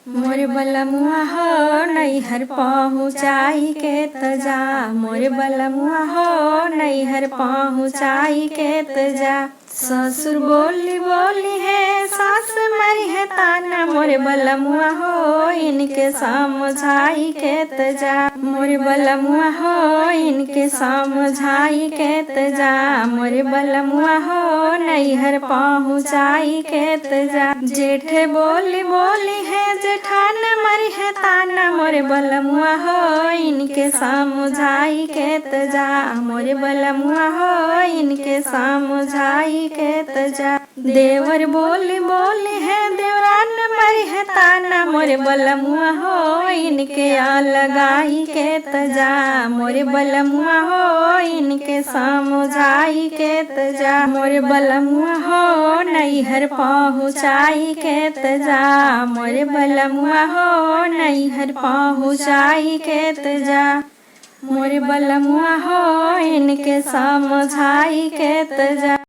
मोर बलमुआ हो नैहर पहुँचाई के त जा। मोर बलमुआ हो नैहर पहुँचाई के त जा। ससुर बोली बोली है सास मरी है ताना। मोर बलमुआ हो इनके समझाई के त जा। मोर बलमुआ हो इनके समझाई के त जा। मोर बलमुआ हो नैहर पहुँचाई के त जा। जेठ बोली बोली है जेठान मरी है ताना। मोर बलमुआ हो इनके समझाई के त जा। मोर बलमुआ हो इनके समझाई के त जा। देवर बोली बोली है देवरान मरी है ताना। मोर बलमुआ हो इनके लगाई के त जा। मोर बलमुआ हो इनके समझाई के त जा। मोर बलमुआ हो नैहर पहुँचाई के त जा। मोर बलमुआ हो नैहर पहुँचाई के त जा। मोर बलमुआ हो इनके समझाई के त जा।